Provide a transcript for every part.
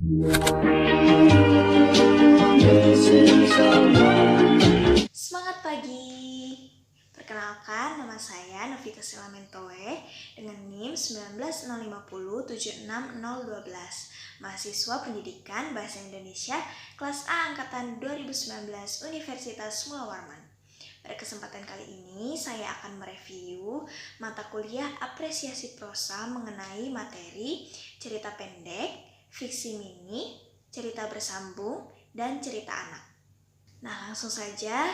Semangat pagi. Perkenalkan, nama saya Novita Silamentoe dengan NIM 19050766012, mahasiswa Pendidikan Bahasa Indonesia kelas A angkatan 2019 Universitas Mula Warman. Pada kesempatan kali ini saya akan mereview mata kuliah apresiasi prosa mengenai materi cerita pendek, fiksi mini, cerita bersambung, dan cerita anak. Nah, langsung saja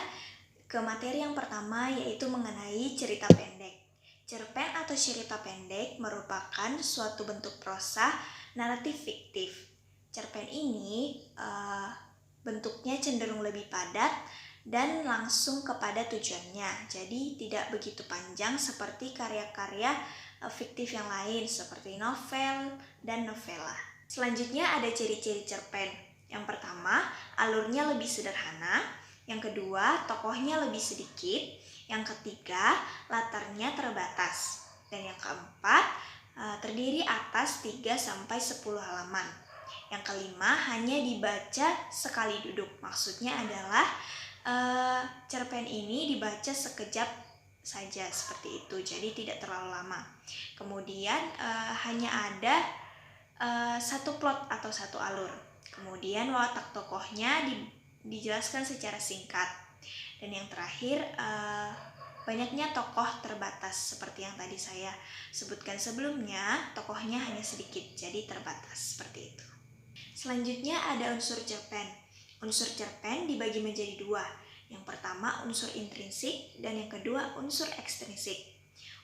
ke materi yang pertama, yaitu mengenai cerita pendek. Cerpen atau cerita pendek merupakan suatu bentuk prosa naratif fiktif. Cerpen ini bentuknya cenderung lebih padat dan langsung kepada tujuannya. Jadi tidak begitu panjang seperti karya-karya fiktif yang lain seperti novel dan novela. Selanjutnya ada ciri-ciri cerpen. Yang pertama, alurnya lebih sederhana. Yang kedua, tokohnya lebih sedikit. Yang ketiga, latarnya terbatas. Dan yang keempat, terdiri atas 3-10 halaman. Yang kelima, hanya dibaca sekali duduk. Maksudnya adalah cerpen ini dibaca sekejap saja seperti itu, jadi tidak terlalu lama. Kemudian hanya ada satu plot atau satu alur. Kemudian watak tokohnya dijelaskan secara singkat. Dan yang terakhir, banyaknya tokoh terbatas. Seperti yang tadi saya sebutkan sebelumnya, tokohnya hanya sedikit, jadi terbatas seperti itu. Selanjutnya ada unsur cerpen. Unsur cerpen dibagi menjadi dua. Yang pertama unsur intrinsik dan yang kedua unsur ekstrinsik.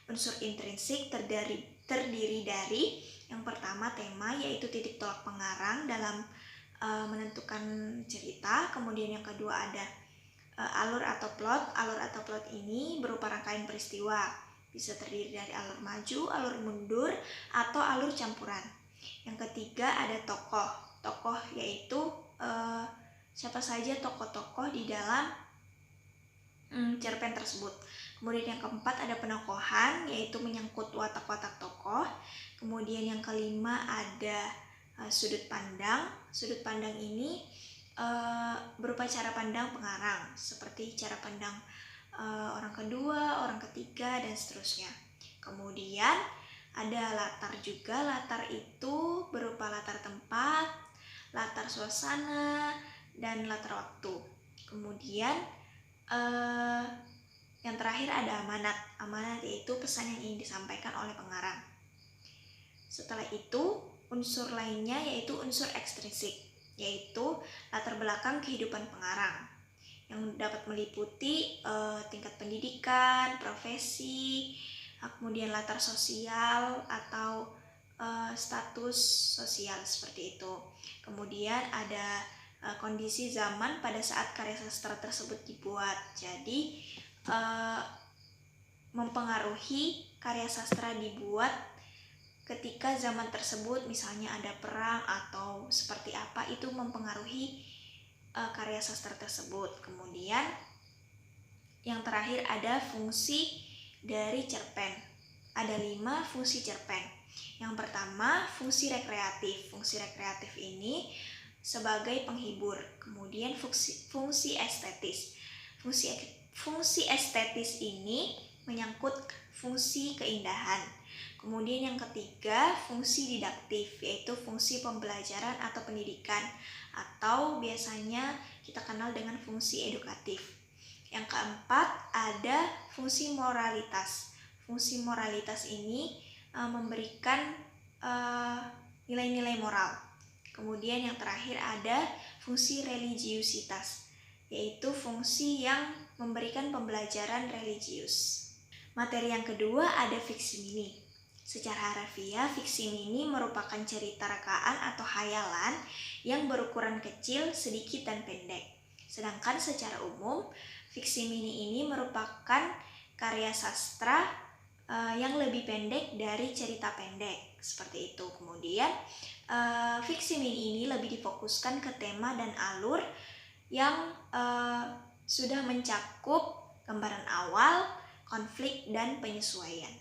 Unsur intrinsik terdiri dari yang pertama tema, yaitu titik tolak pengarang dalam menentukan cerita. Kemudian yang kedua ada alur atau plot. Alur atau plot ini berupa rangkaian peristiwa, bisa terdiri dari alur maju, alur mundur, atau alur campuran. Yang ketiga ada tokoh. Tokoh yaitu siapa saja tokoh-tokoh di dalam cerpen tersebut. Kemudian yang keempat ada penokohan, yaitu menyangkut watak-watak tokoh. Kemudian yang kelima ada sudut pandang. Sudut pandang ini berupa cara pandang pengarang, seperti cara pandang orang kedua, orang ketiga, dan seterusnya. Kemudian ada latar juga. Latar itu berupa latar tempat, latar suasana, dan latar waktu. Kemudian yang terakhir ada amanat. Amanat yaitu pesan yang ingin disampaikan oleh pengarang. Setelah itu, unsur lainnya yaitu unsur ekstrinsik, yaitu latar belakang kehidupan pengarang yang dapat meliputi tingkat pendidikan, profesi, kemudian latar sosial atau status sosial seperti itu. Kemudian ada kondisi zaman pada saat karya sastra tersebut dibuat. Jadi mempengaruhi karya sastra dibuat ketika zaman tersebut, misalnya ada perang atau seperti apa, itu mempengaruhi karya sastra tersebut. Kemudian yang terakhir ada fungsi dari cerpen. Ada 5 fungsi cerpen. Yang pertama, fungsi rekreatif. Fungsi rekreatif ini sebagai penghibur. Kemudian fungsi estetis. Fungsi estetis ini menyangkut fungsi keindahan. Kemudian yang ketiga, fungsi didaktif, yaitu fungsi pembelajaran atau pendidikan, atau biasanya kita kenal dengan fungsi edukatif. Yang keempat, ada fungsi moralitas. Fungsi moralitas ini memberikan nilai-nilai moral. Kemudian yang terakhir ada fungsi religiusitas, yaitu fungsi yang memberikan pembelajaran religius. Materi yang kedua ada fiksi mini. Secara harafiah, fiksi mini merupakan cerita rekaan atau hayalan yang berukuran kecil, sedikit, dan pendek. Sedangkan secara umum, fiksi mini ini merupakan karya sastra yang lebih pendek dari cerita pendek, seperti itu. Kemudian, fiksi mini ini lebih difokuskan ke tema dan alur yang sudah mencakup gambaran awal, konflik, dan penyesuaian.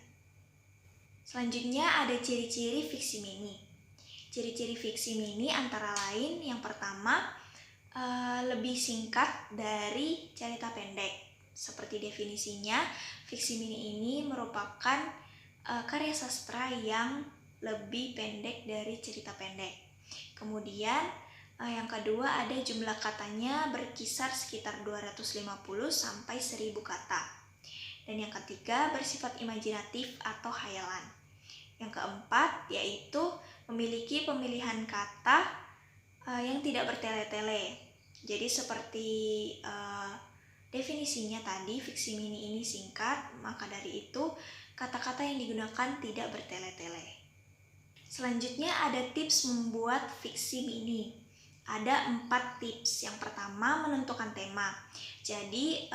Selanjutnya ada ciri-ciri fiksi mini. Ciri-ciri fiksi mini antara lain yang pertama, lebih singkat dari cerita pendek. Seperti definisinya, fiksi mini ini merupakan karya sastra yang lebih pendek dari cerita pendek. Kemudian yang kedua, ada jumlah katanya berkisar sekitar 250 sampai 1000 kata. Dan yang ketiga, bersifat imajinatif atau khayalan. Yang keempat, yaitu memiliki pemilihan kata yang tidak bertele-tele. Jadi seperti definisinya tadi, fiksi mini ini singkat, maka dari itu kata-kata yang digunakan tidak bertele-tele. Selanjutnya ada tips membuat fiksi mini. Ada 4 tips. Yang pertama, menentukan tema. Jadi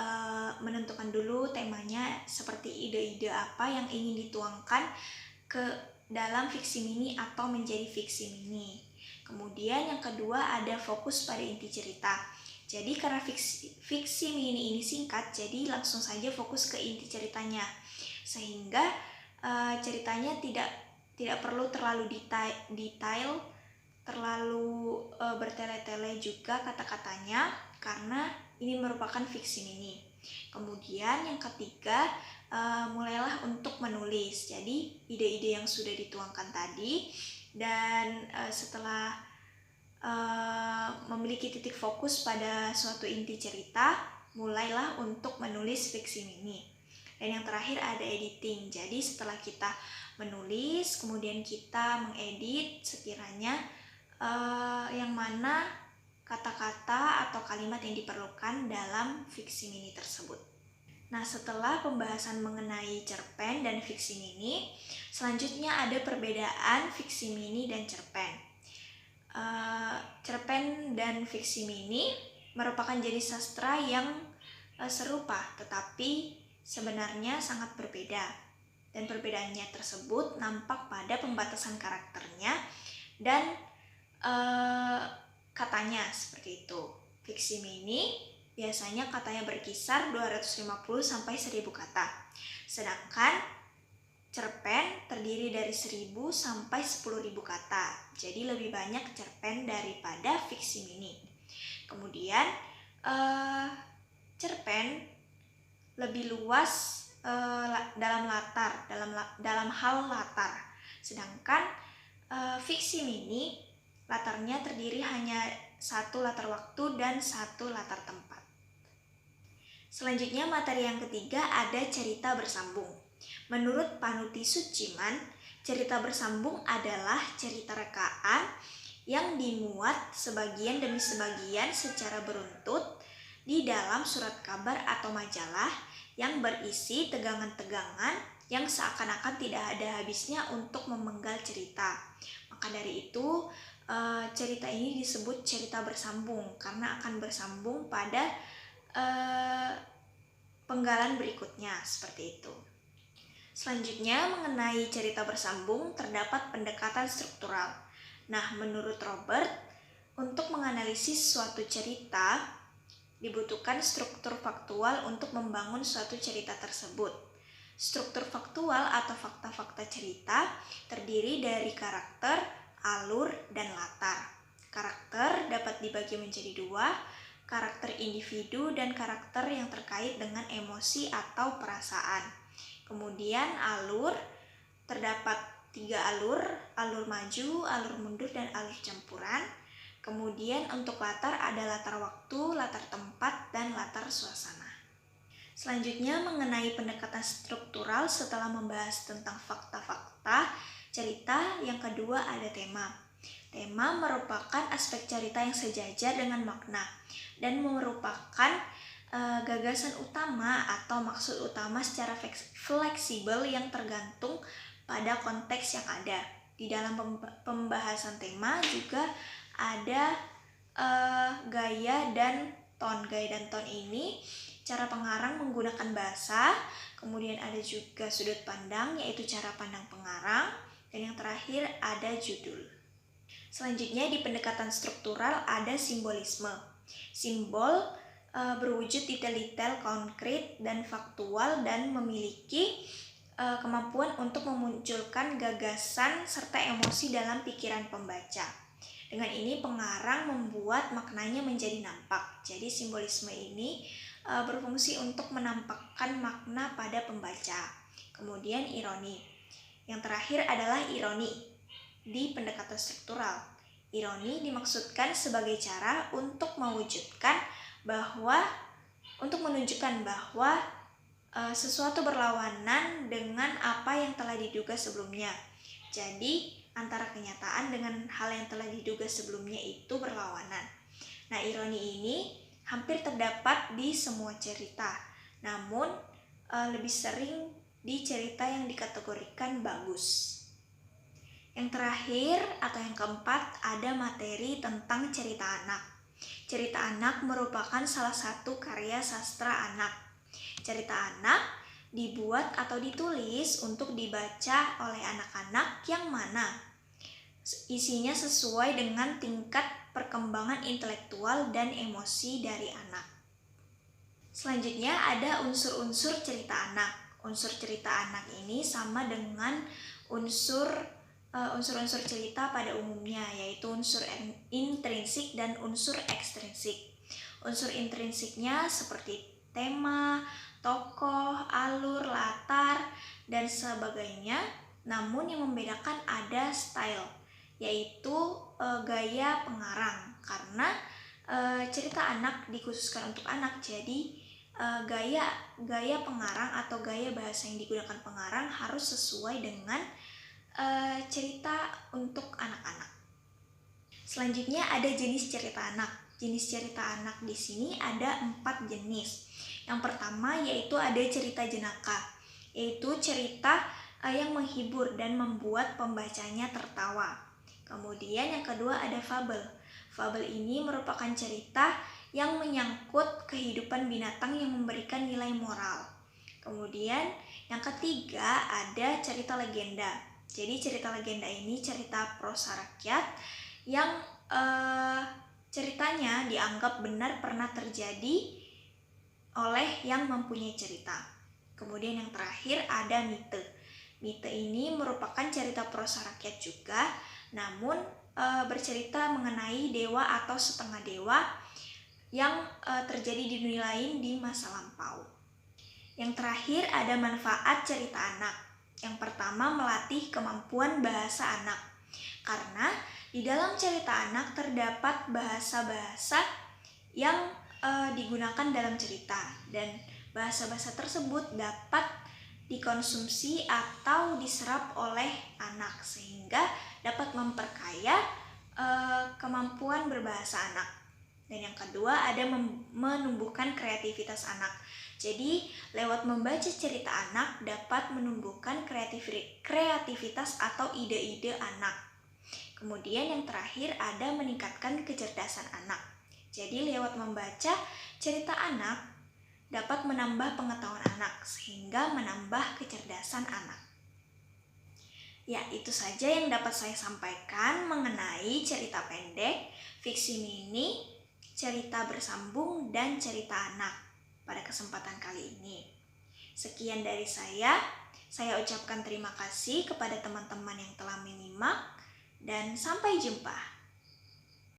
menentukan dulu temanya, seperti ide-ide apa yang ingin dituangkan ke dalam fiksi mini atau menjadi fiksi mini. Kemudian yang kedua, ada fokus pada inti cerita. Jadi karena fiksi mini ini singkat, jadi langsung saja fokus ke inti ceritanya, sehingga ceritanya tidak perlu terlalu detail, terlalu bertele-tele juga kata-katanya, karena ini merupakan fiksi mini. Kemudian yang ketiga, mulailah untuk menulis. Jadi ide-ide yang sudah dituangkan tadi, dan setelah memiliki titik fokus pada suatu inti cerita, mulailah untuk menulis fiksi mini. Dan yang terakhir ada editing. Jadi setelah kita menulis, kemudian kita mengedit sekiranya yang mana kata-kata atau kalimat yang diperlukan dalam fiksi mini tersebut. Nah, setelah pembahasan mengenai cerpen dan fiksi mini, selanjutnya ada perbedaan fiksi mini dan cerpen. Cerpen dan fiksi mini merupakan jenis sastra yang serupa, tetapi sebenarnya sangat berbeda. Dan perbedaannya tersebut nampak pada pembatasan karakternya dan katanya seperti itu. Fiksi mini biasanya katanya berkisar 250 sampai 1000 kata. Sedangkan cerpen terdiri dari 1000 sampai 10.000 kata. Jadi lebih banyak cerpen daripada fiksi mini. Kemudian cerpen lebih luas dalam hal latar. Sedangkan fiksi mini latarnya terdiri hanya satu latar waktu dan satu latar tempat. Selanjutnya materi yang ketiga ada cerita bersambung. Menurut Panuti Suciman, cerita bersambung adalah cerita rekaan yang dimuat sebagian demi sebagian secara beruntut di dalam surat kabar atau majalah yang berisi tegangan-tegangan yang seakan-akan tidak ada habisnya untuk memenggal cerita. Maka dari itu cerita ini disebut cerita bersambung karena akan bersambung pada penggalan berikutnya, seperti itu. Selanjutnya mengenai cerita bersambung terdapat pendekatan struktural. Nah, menurut Robert, untuk menganalisis suatu cerita dibutuhkan struktur faktual untuk membangun suatu cerita tersebut. Struktur faktual atau fakta-fakta cerita terdiri dari karakter, alur, dan latar. Karakter dapat dibagi menjadi 2, karakter individu dan karakter yang terkait dengan emosi atau perasaan. Kemudian alur, terdapat 3 alur, alur maju, alur mundur, dan alur campuran. Kemudian untuk latar ada latar waktu, latar tempat, dan latar suasana. Selanjutnya mengenai pendekatan struktural setelah membahas tentang fakta-fakta cerita, yang kedua ada tema. Tema merupakan aspek cerita yang sejajar dengan makna dan merupakan gagasan utama atau maksud utama secara fleksibel yang tergantung pada konteks yang ada. Di dalam pembahasan tema juga ada gaya dan ton. Gaya dan ton ini cara pengarang menggunakan bahasa, kemudian ada juga sudut pandang yaitu cara pandang pengarang, dan yang terakhir ada judul. Selanjutnya di pendekatan struktural ada simbolisme. Simbol berwujud detail-detail konkret dan faktual dan memiliki kemampuan untuk memunculkan gagasan serta emosi dalam pikiran pembaca. Dengan ini pengarang membuat maknanya menjadi nampak. Jadi simbolisme ini berfungsi untuk menampakkan makna pada pembaca. Kemudian ironi. Yang terakhir adalah ironi di pendekatan struktural. Ironi dimaksudkan sebagai cara untuk menunjukkan bahwa sesuatu berlawanan dengan apa yang telah diduga sebelumnya. Jadi, antara kenyataan dengan hal yang telah diduga sebelumnya itu berlawanan. Nah, ironi ini hampir terdapat di semua cerita, namun lebih sering di cerita yang dikategorikan bagus. Yang terakhir atau yang keempat ada materi tentang cerita anak. Cerita anak merupakan salah satu karya sastra anak. Cerita anak dibuat atau ditulis untuk dibaca oleh anak-anak yang mana isinya sesuai dengan tingkat perkembangan intelektual dan emosi dari anak. Selanjutnya ada unsur-unsur cerita anak. Unsur cerita anak ini sama dengan unsur-unsur cerita pada umumnya, yaitu unsur intrinsik dan unsur ekstrinsik. Unsur intrinsiknya seperti tema, tokoh, alur, latar, dan sebagainya. Namun yang membedakan ada style, yaitu gaya pengarang. Karena cerita anak dikhususkan untuk anak, jadi gaya pengarang atau gaya bahasa yang digunakan pengarang harus sesuai dengan cerita untuk anak-anak. Selanjutnya ada jenis cerita anak. Jenis cerita anak di sini ada 4 jenis. Yang pertama yaitu ada cerita jenaka, yaitu cerita yang menghibur dan membuat pembacanya tertawa. Kemudian yang kedua ada fabel. Fabel ini merupakan cerita yang menyangkut kehidupan binatang yang memberikan nilai moral. Kemudian yang ketiga ada cerita legenda. Jadi cerita legenda ini cerita prosa rakyat yang ceritanya dianggap benar pernah terjadi oleh yang mempunyai cerita. Kemudian yang terakhir ada mite. Mite ini merupakan cerita prosa rakyat juga, namun bercerita mengenai dewa atau setengah dewa yang terjadi di dunia lain di masa lampau. Yang terakhir ada manfaat cerita anak. Yang pertama melatih kemampuan bahasa anak. Karena di dalam cerita anak terdapat bahasa-bahasa yang digunakan dalam cerita, dan bahasa-bahasa tersebut dapat dikonsumsi atau diserap oleh anak sehingga dapat memperkaya kemampuan berbahasa anak. Dan yang kedua ada menumbuhkan kreativitas anak. Jadi lewat membaca cerita anak dapat menumbuhkan kreativitas atau ide-ide anak. Kemudian yang terakhir ada meningkatkan kecerdasan anak. Jadi lewat membaca cerita anak dapat menambah pengetahuan anak sehingga menambah kecerdasan anak. Ya, itu saja yang dapat saya sampaikan mengenai cerita pendek, fiksi mini, cerita bersambung, dan cerita anak pada kesempatan kali ini. Sekian dari saya ucapkan terima kasih kepada teman-teman yang telah menyimak, dan sampai jumpa.